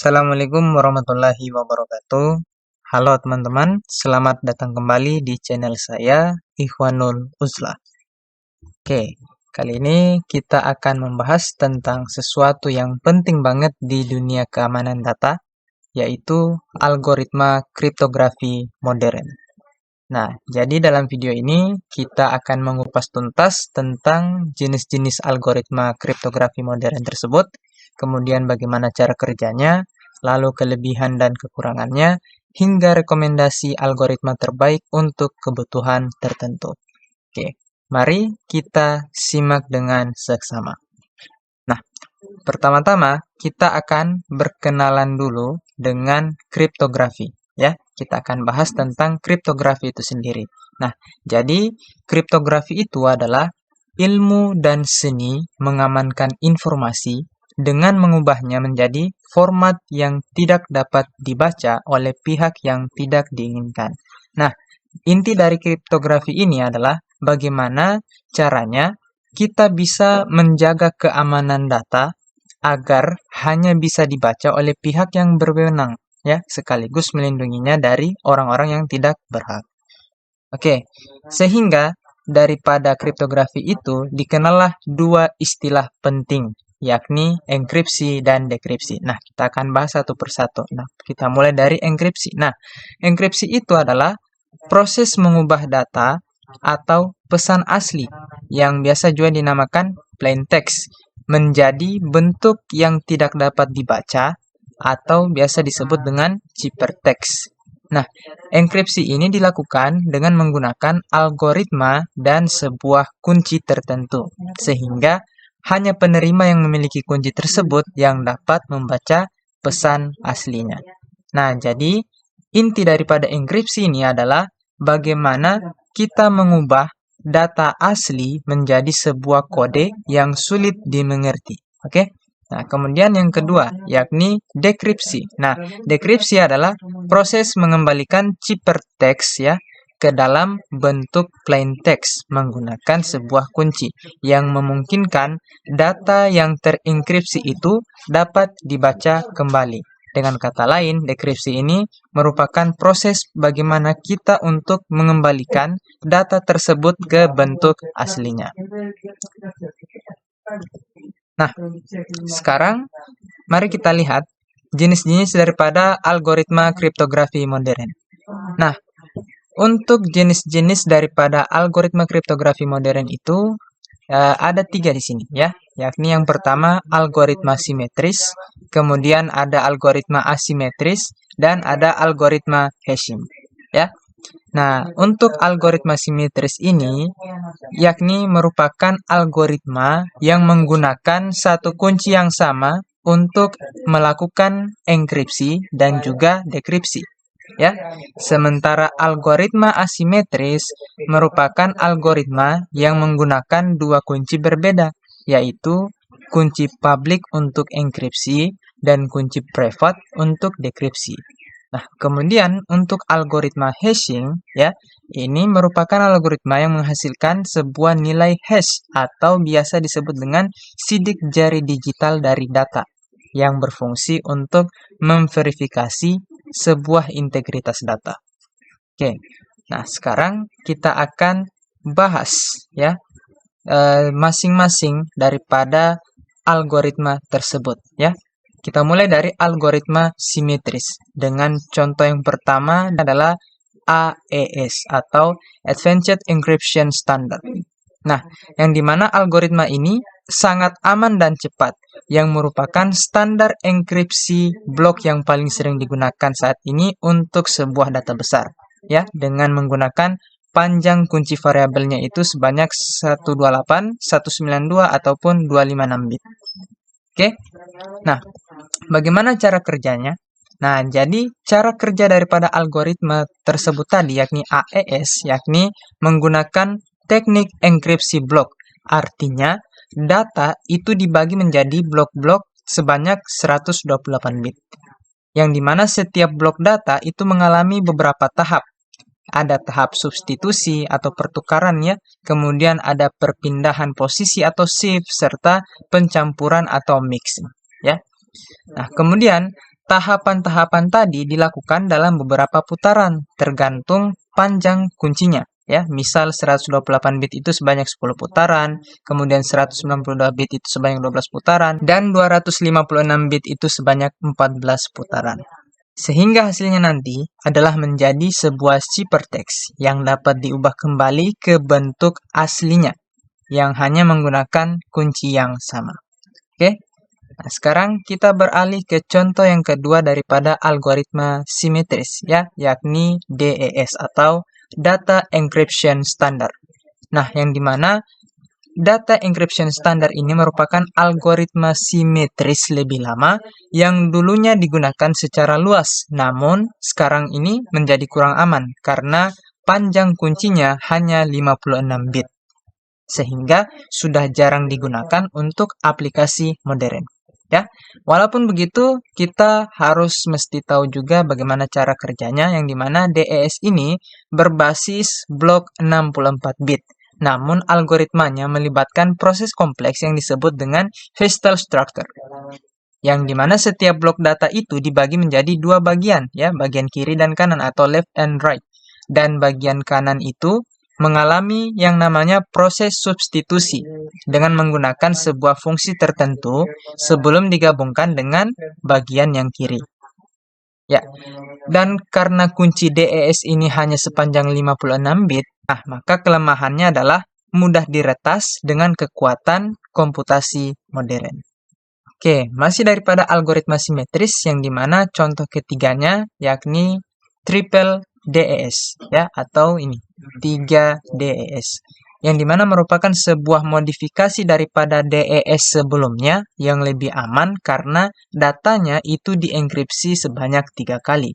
Assalamualaikum warahmatullahi wabarakatuh. Halo teman-teman, selamat datang kembali di channel saya, Ikhwanul Uzlah. Oke, kali ini kita akan membahas tentang sesuatu yang penting banget di dunia keamanan data, yaitu algoritma kriptografi modern. Nah, jadi dalam video ini kita akan mengupas tuntas tentang jenis-jenis algoritma kriptografi modern tersebut, kemudian bagaimana cara kerjanya, lalu kelebihan dan kekurangannya, hingga rekomendasi algoritma terbaik untuk kebutuhan tertentu. Oke, mari kita simak dengan seksama. Nah, pertama-tama kita akan berkenalan dulu dengan kriptografi. Ya, kita akan bahas tentang kriptografi itu sendiri. Nah, jadi kriptografi itu adalah ilmu dan seni mengamankan informasi dengan mengubahnya menjadi format yang tidak dapat dibaca oleh pihak yang tidak diinginkan. Nah, inti dari kriptografi ini adalah bagaimana caranya kita bisa menjaga keamanan data agar hanya bisa dibaca oleh pihak yang berwenang, ya, sekaligus melindunginya dari orang-orang yang tidak berhak. Oke, sehingga daripada kriptografi itu dikenallah dua istilah penting, yakni enkripsi dan dekripsi. Nah, kita akan bahas satu persatu. Nah, kita mulai dari enkripsi. Nah, enkripsi itu adalah proses mengubah data atau pesan asli yang biasa juga dinamakan plain text menjadi bentuk yang tidak dapat dibaca atau biasa disebut dengan ciphertext. Nah, enkripsi ini dilakukan dengan menggunakan algoritma dan sebuah kunci tertentu, sehingga hanya penerima yang memiliki kunci tersebut yang dapat membaca pesan aslinya. Nah, jadi inti daripada enkripsi ini adalah bagaimana kita mengubah data asli menjadi sebuah kode yang sulit dimengerti. Oke? Nah, kemudian yang kedua, yakni dekripsi. Nah, dekripsi adalah proses mengembalikan ciphertext ya ke dalam bentuk plain text menggunakan sebuah kunci yang memungkinkan data yang terenkripsi itu dapat dibaca kembali. Dengan kata lain, dekripsi ini merupakan proses bagaimana kita untuk mengembalikan data tersebut ke bentuk aslinya. Nah, sekarang mari kita lihat jenis-jenis daripada algoritma kriptografi modern. Nah, untuk jenis-jenis daripada algoritma kriptografi modern itu ada 3 di sini ya, yakni yang pertama algoritma simetris, kemudian ada algoritma asimetris, dan ada algoritma hashing ya. Nah, untuk algoritma simetris ini yakni merupakan algoritma yang menggunakan satu kunci yang sama untuk melakukan enkripsi dan juga dekripsi. Ya, sementara algoritma asimetris merupakan algoritma yang menggunakan dua kunci berbeda, yaitu kunci public untuk enkripsi dan kunci private untuk dekripsi. Nah, kemudian untuk algoritma hashing, ya, ini merupakan algoritma yang menghasilkan sebuah nilai hash atau biasa disebut dengan sidik jari digital dari data yang berfungsi untuk memverifikasi sebuah integritas data. Oke, nah sekarang kita akan bahas ya masing-masing daripada algoritma tersebut ya. Kita mulai dari algoritma simetris dengan contoh yang pertama adalah AES atau Advanced Encryption Standard. Nah, yang dimana algoritma ini sangat aman dan cepat, yang merupakan standar enkripsi blok yang paling sering digunakan saat ini untuk sebuah data besar, ya, dengan menggunakan panjang kunci variabelnya itu sebanyak 128, 192 ataupun 256 bit. Oke. Nah, bagaimana cara kerjanya? Nah, jadi cara kerja daripada algoritma tersebut tadi yakni AES, yakni menggunakan teknik enkripsi blok. Artinya, data itu dibagi menjadi blok-blok sebanyak 128 bit. Yang dimana setiap blok data itu mengalami beberapa tahap. Ada tahap substitusi atau pertukarannya, kemudian ada perpindahan posisi atau shift, serta pencampuran atau mixing. Ya. Nah, kemudian tahapan-tahapan tadi dilakukan dalam beberapa putaran, tergantung panjang kuncinya. Ya, misal 128 bit itu sebanyak 10 putaran, kemudian 192 bit itu sebanyak 12 putaran, dan 256 bit itu sebanyak 14 putaran. Sehingga hasilnya nanti adalah menjadi sebuah ciphertext yang dapat diubah kembali ke bentuk aslinya, yang hanya menggunakan kunci yang sama. Oke? Nah, sekarang kita beralih ke contoh yang kedua daripada algoritma simetris, ya, yakni DES atau Data Encryption Standard. Nah, yang dimana Data Encryption Standard ini merupakan algoritma simetris lebih lama yang dulunya digunakan secara luas, namun sekarang ini menjadi kurang aman karena panjang kuncinya hanya 56 bit, sehingga sudah jarang digunakan untuk aplikasi modern. Ya, walaupun begitu, kita harus mesti tahu juga bagaimana cara kerjanya, yang dimana DES ini berbasis blok 64 bit. Namun, algoritmanya melibatkan proses kompleks yang disebut dengan Feistel Structure, yang dimana setiap blok data itu dibagi menjadi dua bagian, ya, bagian kiri dan kanan atau left and right. Dan bagian kanan itu mengalami yang namanya proses substitusi dengan menggunakan sebuah fungsi tertentu sebelum digabungkan dengan bagian yang kiri. Ya, dan karena kunci DES ini hanya sepanjang 56 bit, maka kelemahannya adalah mudah diretas dengan kekuatan komputasi modern. Oke, masih daripada algoritma simetris, yang dimana contoh ketiganya yakni triple DES, ya, atau ini 3 DES, yang dimana merupakan sebuah modifikasi daripada DES sebelumnya yang lebih aman karena datanya itu dienkripsi sebanyak 3 kali.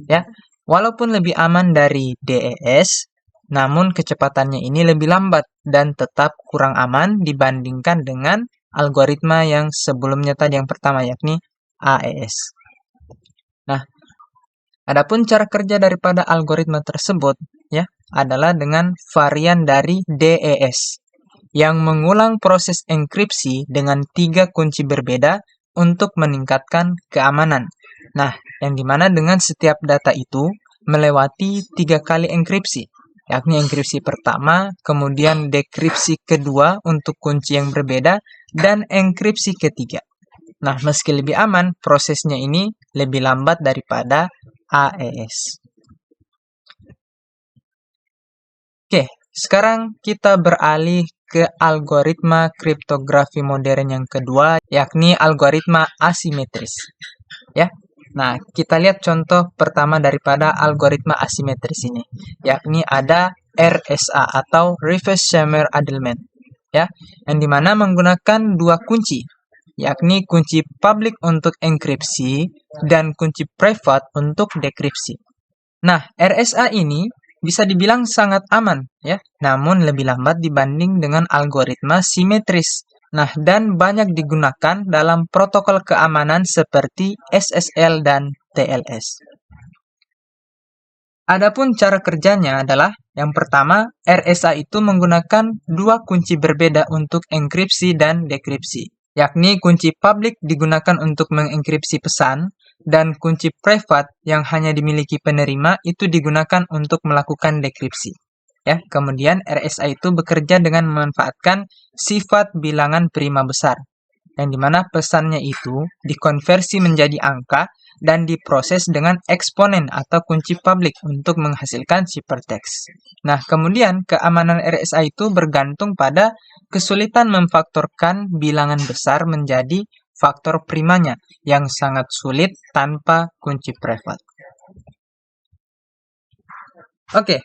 Ya, walaupun lebih aman dari DES, namun kecepatannya ini lebih lambat dan tetap kurang aman dibandingkan dengan algoritma yang sebelumnya tadi, yang pertama yakni AES. Nah, adapun cara kerja daripada algoritma tersebut, ya, adalah dengan varian dari DES yang mengulang proses enkripsi dengan 3 kunci berbeda untuk meningkatkan keamanan. Nah, yang dimana dengan setiap data itu melewati 3 kali enkripsi, yakni enkripsi pertama, kemudian dekripsi kedua untuk kunci yang berbeda, dan enkripsi ketiga. Nah, meski lebih aman, prosesnya ini lebih lambat daripada AES. Oke, sekarang kita beralih ke algoritma kriptografi modern yang kedua, yakni algoritma asimetris. Ya, nah, kita lihat contoh pertama daripada algoritma asimetris ini, yakni ada RSA atau Reverse Shamer Addlement, ya, yang dimana menggunakan 2 kunci, yakni kunci public untuk enkripsi dan kunci private untuk dekripsi. Nah, RSA ini bisa dibilang sangat aman, ya, namun lebih lambat dibanding dengan algoritma simetris. Nah, dan banyak digunakan dalam protokol keamanan seperti SSL dan TLS. Adapun cara kerjanya adalah, yang pertama, RSA itu menggunakan 2 kunci berbeda untuk enkripsi dan dekripsi, yakni kunci public digunakan untuk mengenkripsi pesan, dan kunci private yang hanya dimiliki penerima itu digunakan untuk melakukan dekripsi. Ya, kemudian RSA itu bekerja dengan memanfaatkan sifat bilangan prima besar, yang dimana pesannya itu dikonversi menjadi angka dan diproses dengan eksponen atau kunci publik untuk menghasilkan ciphertext. Nah, kemudian keamanan RSA itu bergantung pada kesulitan memfaktorkan bilangan besar menjadi faktor primanya yang sangat sulit tanpa kunci private. Oke,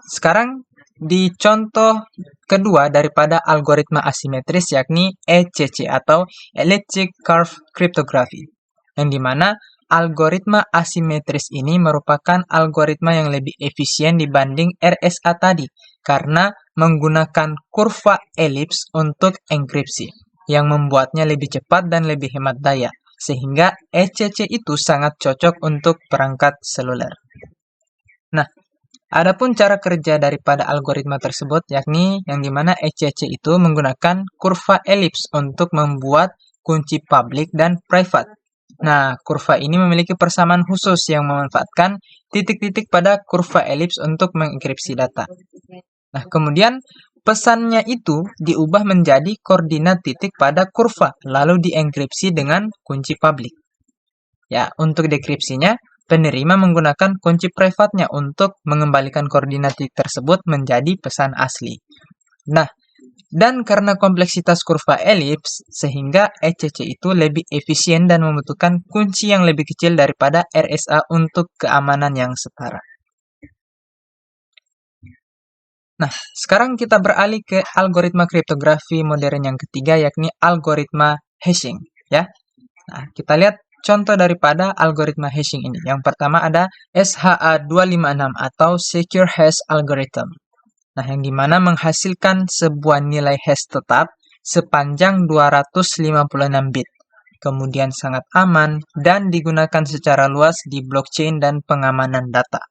sekarang di contoh kedua daripada algoritma asimetris, yakni ECC atau Elliptic Curve Cryptography, yang dimana algoritma asimetris ini merupakan algoritma yang lebih efisien dibanding RSA tadi karena menggunakan kurva elips untuk enkripsi, yang membuatnya lebih cepat dan lebih hemat daya, sehingga ECC itu sangat cocok untuk perangkat seluler. Nah, adapun cara kerja daripada algoritma tersebut, yakni yang dimana ECC itu menggunakan kurva elips untuk membuat kunci public dan private. Nah, kurva ini memiliki persamaan khusus yang memanfaatkan titik-titik pada kurva elips untuk mengenkripsi data. Nah, kemudian pesannya itu diubah menjadi koordinat titik pada kurva, lalu dienkripsi dengan kunci publik. Ya, untuk dekripsinya, penerima menggunakan kunci privatnya untuk mengembalikan koordinat titik tersebut menjadi pesan asli. Nah, dan karena kompleksitas kurva elips, sehingga ECC itu lebih efisien dan membutuhkan kunci yang lebih kecil daripada RSA untuk keamanan yang setara. Nah, sekarang kita beralih ke algoritma kriptografi modern yang ketiga, yakni algoritma hashing. Ya, nah, kita lihat contoh daripada algoritma hashing ini. Yang pertama ada SHA-256 atau Secure Hash Algorithm. Nah, yang dimana menghasilkan sebuah nilai hash tetap sepanjang 256 bit. Kemudian sangat aman dan digunakan secara luas di blockchain dan pengamanan data.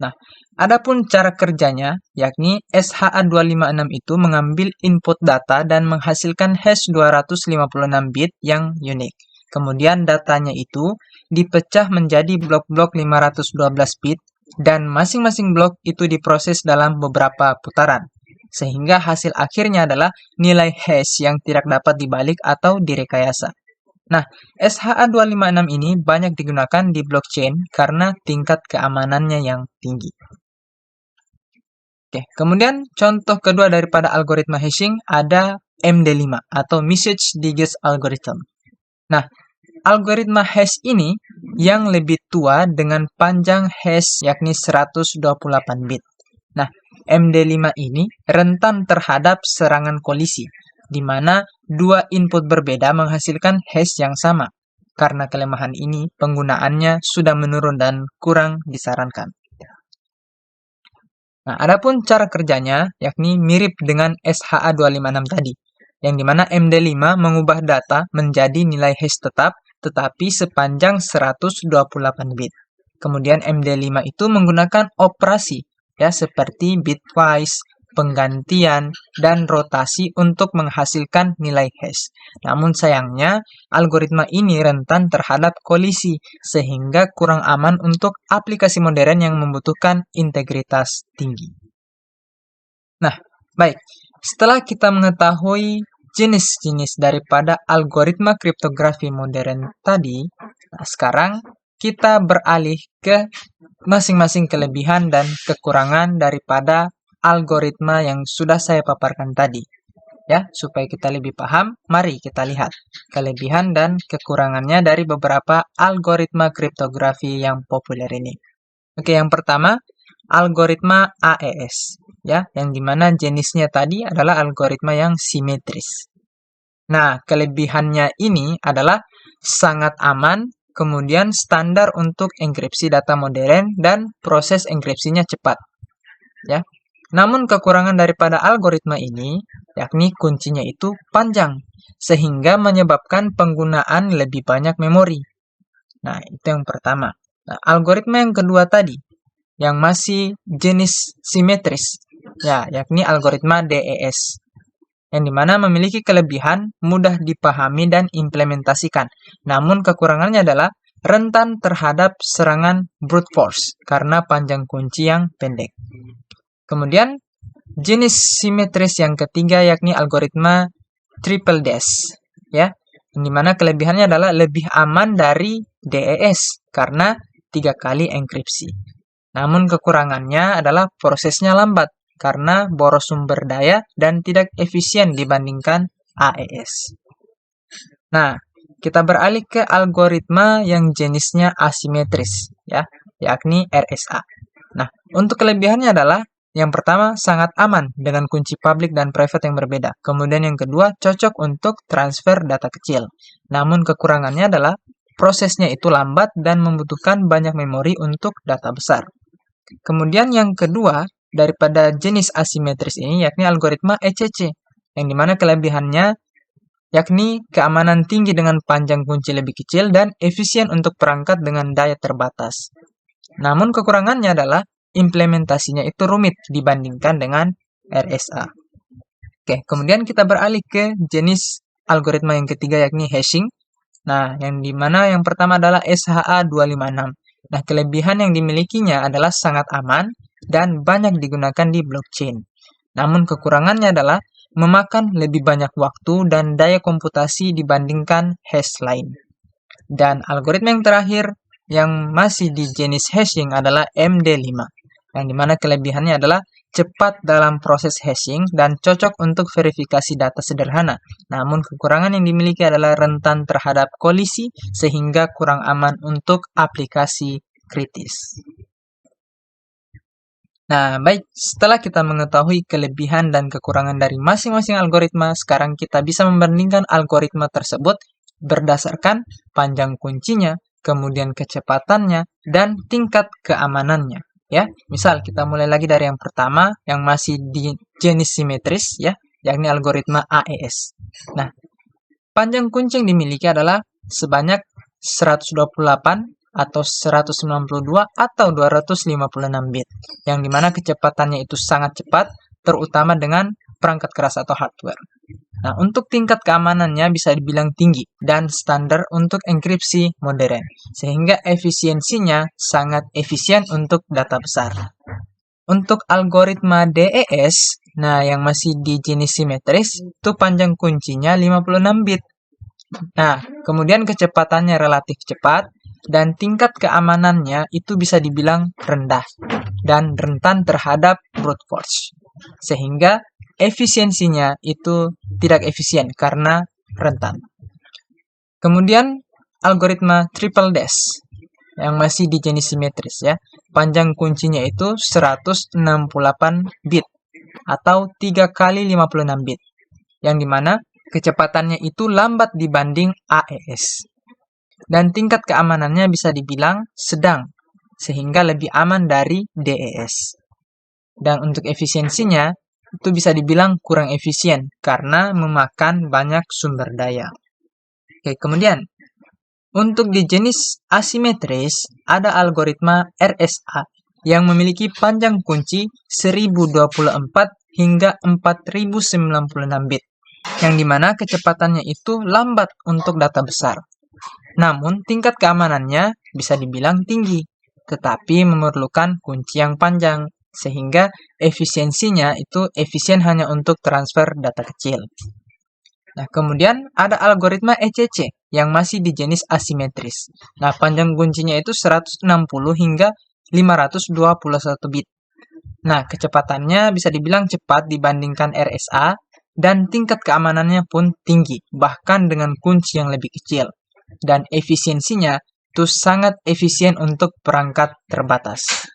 Nah, adapun cara kerjanya, yakni SHA-256 itu mengambil input data dan menghasilkan hash 256 bit yang unik. Kemudian datanya itu dipecah menjadi blok-blok 512 bit dan masing-masing blok itu diproses dalam beberapa putaran. Sehingga hasil akhirnya adalah nilai hash yang tidak dapat dibalik atau direkayasa. Nah, SHA-256 ini banyak digunakan di blockchain karena tingkat keamanannya yang tinggi. Oke, kemudian contoh kedua daripada algoritma hashing ada MD5 atau Message Digest Algorithm. Nah, algoritma hash ini yang lebih tua dengan panjang hash yakni 128 bit. Nah, MD5 ini rentan terhadap serangan kolisi, di mana dua input berbeda menghasilkan hash yang sama. Karena kelemahan ini, penggunaannya sudah menurun dan kurang disarankan. Nah, adapun cara kerjanya yakni mirip dengan SHA-256 tadi, yang dimana MD5 mengubah data menjadi nilai hash tetap tetapi sepanjang 128 bit. Kemudian MD5 itu menggunakan operasi ya seperti bitwise, penggantian, dan rotasi untuk menghasilkan nilai hash. Namun sayangnya, algoritma ini rentan terhadap kolisi sehingga kurang aman untuk aplikasi modern yang membutuhkan integritas tinggi. Nah, baik. Setelah kita mengetahui jenis-jenis daripada algoritma kriptografi modern tadi, nah sekarang kita beralih ke masing-masing kelebihan dan kekurangan daripada algoritma yang sudah saya paparkan tadi. Ya, supaya kita lebih paham, mari kita lihat kelebihan dan kekurangannya dari beberapa algoritma kriptografi yang populer ini. Oke, yang pertama, algoritma AES. Ya, yang dimana jenisnya tadi adalah algoritma yang simetris. Nah, kelebihannya ini adalah sangat aman, kemudian standar untuk enkripsi data modern, dan proses enkripsinya cepat. Ya. Namun kekurangan daripada algoritma ini, yakni kuncinya itu panjang, sehingga menyebabkan penggunaan lebih banyak memori. Nah, itu yang pertama. Nah, algoritma yang kedua tadi, yang masih jenis simetris, ya, yakni algoritma DES, yang dimana memiliki kelebihan mudah dipahami dan implementasikan. Namun kekurangannya adalah rentan terhadap serangan brute force karena panjang kunci yang pendek. Kemudian jenis simetris yang ketiga yakni algoritma triple dash, ya, yang dimana kelebihannya adalah lebih aman dari DES karena 3 kali enkripsi. Namun kekurangannya adalah prosesnya lambat karena boros sumber daya dan tidak efisien dibandingkan AES. Nah, kita beralih ke algoritma yang jenisnya asimetris, ya, yakni RSA. Nah, untuk kelebihannya adalah yang pertama sangat aman dengan kunci public dan private yang berbeda. Kemudian yang kedua cocok untuk transfer data kecil. Namun kekurangannya adalah prosesnya itu lambat dan membutuhkan banyak memori untuk data besar. Kemudian yang kedua daripada jenis asimetris ini yakni algoritma ECC, yang dimana kelebihannya yakni keamanan tinggi dengan panjang kunci lebih kecil dan efisien untuk perangkat dengan daya terbatas. Namun kekurangannya adalah implementasinya itu rumit dibandingkan dengan RSA. Oke, kemudian kita beralih ke jenis algoritma yang ketiga yakni hashing. Nah, yang dimana yang pertama adalah SHA-256. Nah, kelebihan yang dimilikinya adalah sangat aman dan banyak digunakan di blockchain. Namun kekurangannya adalah memakan lebih banyak waktu dan daya komputasi dibandingkan hash lain. Dan algoritma yang terakhir yang masih di jenis hashing adalah MD5, yang dimana kelebihannya adalah cepat dalam proses hashing dan cocok untuk verifikasi data sederhana. Namun kekurangan yang dimiliki adalah rentan terhadap kolisi sehingga kurang aman untuk aplikasi kritis. Nah, baik, setelah kita mengetahui kelebihan dan kekurangan dari masing-masing algoritma, sekarang kita bisa membandingkan algoritma tersebut berdasarkan panjang kuncinya, kemudian kecepatannya, dan tingkat keamanannya. Ya, misal kita mulai lagi dari yang pertama, yang masih di jenis simetris, ya, yakni algoritma AES. Nah, panjang kunci yang dimiliki adalah sebanyak 128 atau 192 atau 256 bit, yang dimana kecepatannya itu sangat cepat, terutama dengan perangkat keras atau hardware. Nah, untuk tingkat keamanannya bisa dibilang tinggi dan standar untuk enkripsi modern, sehingga efisiensinya sangat efisien untuk data besar. Untuk algoritma DES, nah yang masih di jenis simetris, itu panjang kuncinya 56 bit. Nah, kemudian kecepatannya relatif cepat, dan tingkat keamanannya itu bisa dibilang rendah, dan rentan terhadap brute force. Sehingga efisiensinya itu tidak efisien karena rentan. Kemudian algoritma triple dash yang masih di jenis simetris ya. Panjang kuncinya itu 168 bit atau 3 kali 56 bit. Yang dimana kecepatannya itu lambat dibanding AES. Dan tingkat keamanannya bisa dibilang sedang sehingga lebih aman dari DES. Dan untuk efisiensinya itu bisa dibilang kurang efisien karena memakan banyak sumber daya. Oke, kemudian untuk di jenis asimetris ada algoritma RSA yang memiliki panjang kunci 1024 hingga 4096 bit, yang dimana kecepatannya itu lambat untuk data besar. Namun tingkat keamanannya bisa dibilang tinggi, tetapi memerlukan kunci yang panjang, sehingga efisiensinya itu efisien hanya untuk transfer data kecil. Nah, kemudian ada algoritma ECC yang masih di jenis asimetris. Nah, panjang kuncinya itu 160 hingga 521 bit. Nah, kecepatannya bisa dibilang cepat dibandingkan RSA dan tingkat keamanannya pun tinggi, bahkan dengan kunci yang lebih kecil. Dan efisiensinya itu sangat efisien untuk perangkat terbatas.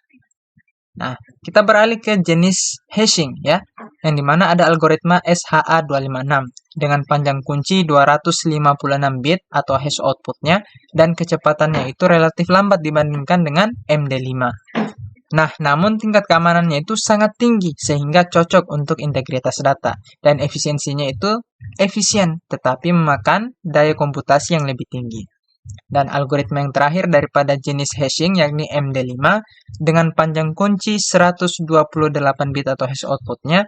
Nah, kita beralih ke jenis hashing ya, yang dimana ada algoritma SHA-256 dengan panjang kunci 256 bit atau hash outputnya dan kecepatannya itu relatif lambat dibandingkan dengan MD5. Nah, namun tingkat keamanannya itu sangat tinggi sehingga cocok untuk integritas data dan efisiensinya itu efisien tetapi memakan daya komputasi yang lebih tinggi. Dan algoritma yang terakhir daripada jenis hashing yakni MD5 dengan panjang kunci 128 bit atau hash outputnya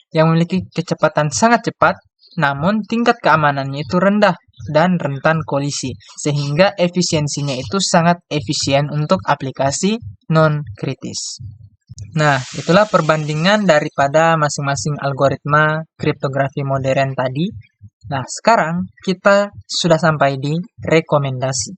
yang memiliki kecepatan sangat cepat namun tingkat keamanannya itu rendah dan rentan kolisi sehingga efisiensinya itu sangat efisien untuk aplikasi non-kritis. Nah, itulah perbandingan daripada masing-masing algoritma kriptografi modern tadi. Nah, sekarang kita sudah sampai di rekomendasi,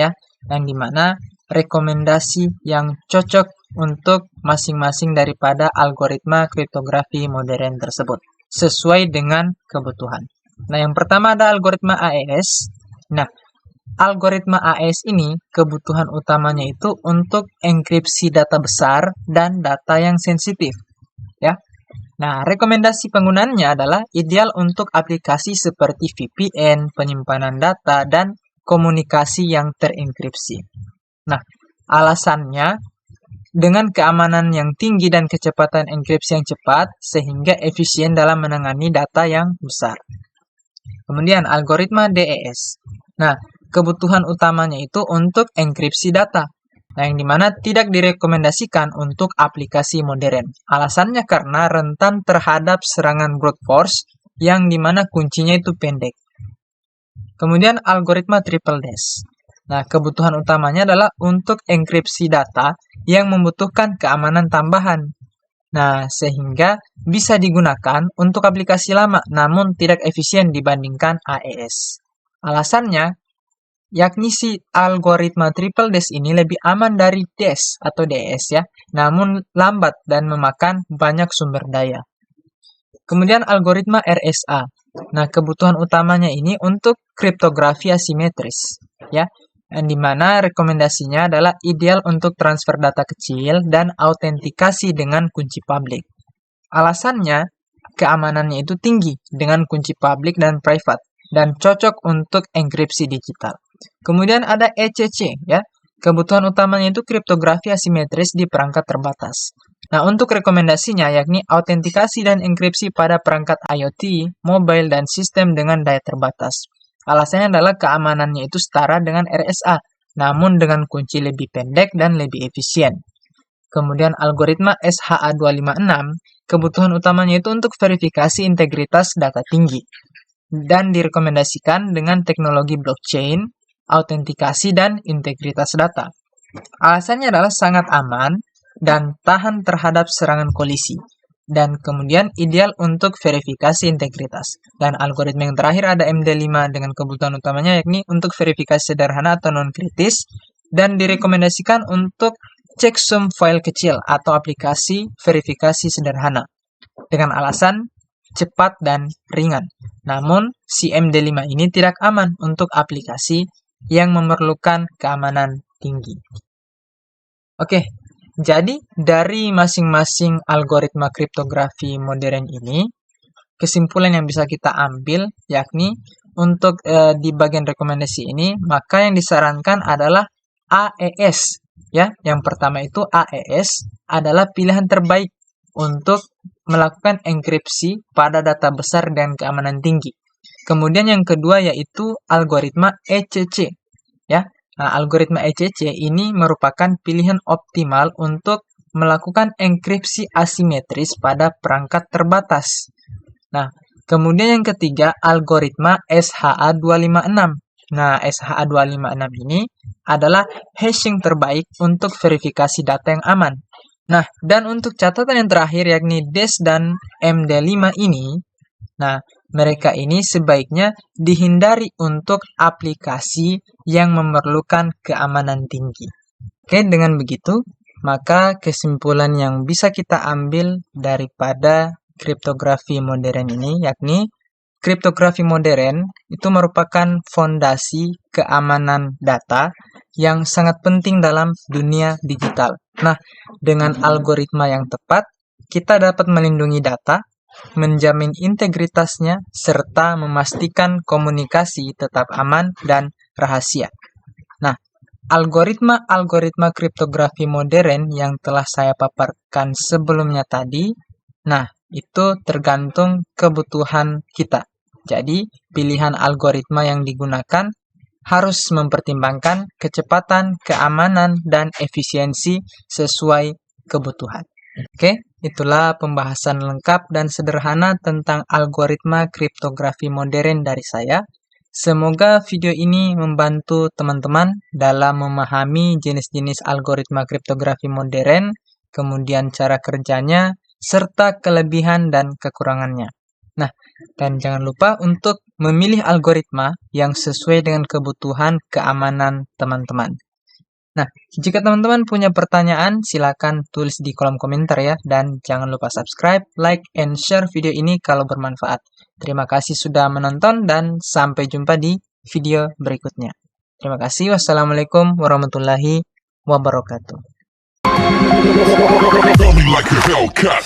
ya, yang dimana rekomendasi yang cocok untuk masing-masing daripada algoritma kriptografi modern tersebut, sesuai dengan kebutuhan. Nah, yang pertama ada algoritma AES. Nah, algoritma AES ini kebutuhan utamanya itu untuk enkripsi data besar dan data yang sensitif, ya. Nah, rekomendasi penggunaannya adalah ideal untuk aplikasi seperti VPN, penyimpanan data, dan komunikasi yang terenkripsi. Nah, alasannya dengan keamanan yang tinggi dan kecepatan enkripsi yang cepat, sehingga efisien dalam menangani data yang besar. Kemudian, algoritma DES. Nah, kebutuhan utamanya itu untuk enkripsi data. Nah, yang dimana tidak direkomendasikan untuk aplikasi modern. Alasannya karena rentan terhadap serangan brute force yang dimana kuncinya itu pendek. Kemudian algoritma triple dash. Nah, kebutuhan utamanya adalah untuk enkripsi data yang membutuhkan keamanan tambahan. Nah, sehingga bisa digunakan untuk aplikasi lama namun tidak efisien dibandingkan AES. Alasannya, yakni si algoritma triple dash ini lebih aman dari dash atau DS ya, namun lambat dan memakan banyak sumber daya. Kemudian algoritma RSA. Nah, kebutuhan utamanya ini untuk kriptografi asimetris ya, di mana rekomendasinya adalah ideal untuk transfer data kecil dan autentikasi dengan kunci publik. Alasannya, keamanannya itu tinggi dengan kunci publik dan private dan cocok untuk enkripsi digital. Kemudian ada ECC ya. Kebutuhan utamanya itu kriptografi asimetris di perangkat terbatas. Nah, untuk rekomendasinya yakni autentikasi dan enkripsi pada perangkat IoT, mobile, dan sistem dengan daya terbatas. Alasannya adalah keamanannya itu setara dengan RSA, namun dengan kunci lebih pendek dan lebih efisien. Kemudian algoritma SHA-256, kebutuhan utamanya itu untuk verifikasi integritas data tinggi dan direkomendasikan dengan teknologi blockchain, autentikasi, dan integritas data. Alasannya adalah sangat aman dan tahan terhadap serangan kolisi. Dan kemudian ideal untuk verifikasi integritas. Dan algoritma yang terakhir ada MD5 dengan kebutuhan utamanya yakni untuk verifikasi sederhana atau non-kritis dan direkomendasikan untuk checksum file kecil atau aplikasi verifikasi sederhana dengan alasan cepat dan ringan. Namun, si MD5 ini tidak aman untuk aplikasi yang memerlukan keamanan tinggi. Oke. Jadi, dari masing-masing algoritma kriptografi modern ini, kesimpulan yang bisa kita ambil yakni untuk di bagian rekomendasi ini, maka yang disarankan adalah AES. Ya, yang pertama itu AES adalah pilihan terbaik untuk melakukan enkripsi pada data besar dan keamanan tinggi. Kemudian yang kedua yaitu algoritma ECC. Ya. Nah, algoritma ECC ini merupakan pilihan optimal untuk melakukan enkripsi asimetris pada perangkat terbatas. Nah, kemudian yang ketiga, algoritma SHA-256. Nah, SHA-256 ini adalah hashing terbaik untuk verifikasi data yang aman. Nah, dan untuk catatan yang terakhir yakni DASH dan MD5 ini, nah, mereka ini sebaiknya dihindari untuk aplikasi yang memerlukan keamanan tinggi. Oke, dengan begitu, maka kesimpulan yang bisa kita ambil daripada kriptografi modern ini, yakni kriptografi modern itu merupakan fondasi keamanan data yang sangat penting dalam dunia digital. Nah, dengan algoritma yang tepat, kita dapat melindungi data, menjamin integritasnya, serta memastikan komunikasi tetap aman dan rahasia. Nah, algoritma kriptografi modern yang telah saya paparkan sebelumnya tadi, nah, itu tergantung kebutuhan kita. Jadi, pilihan algoritma yang digunakan harus mempertimbangkan kecepatan, keamanan, dan efisiensi sesuai kebutuhan. Oke, itulah pembahasan lengkap dan sederhana tentang algoritma kriptografi modern dari saya. Semoga video ini membantu teman-teman dalam memahami jenis-jenis algoritma kriptografi modern, kemudian cara kerjanya, serta kelebihan dan kekurangannya. Nah, dan jangan lupa untuk memilih algoritma yang sesuai dengan kebutuhan keamanan teman-teman. Nah, jika teman-teman punya pertanyaan, silakan tulis di kolom komentar ya. Dan jangan lupa subscribe, like, and share video ini kalau bermanfaat. Terima kasih sudah menonton dan sampai jumpa di video berikutnya. Terima kasih. Wassalamualaikum warahmatullahi wabarakatuh. Like a Hellcat.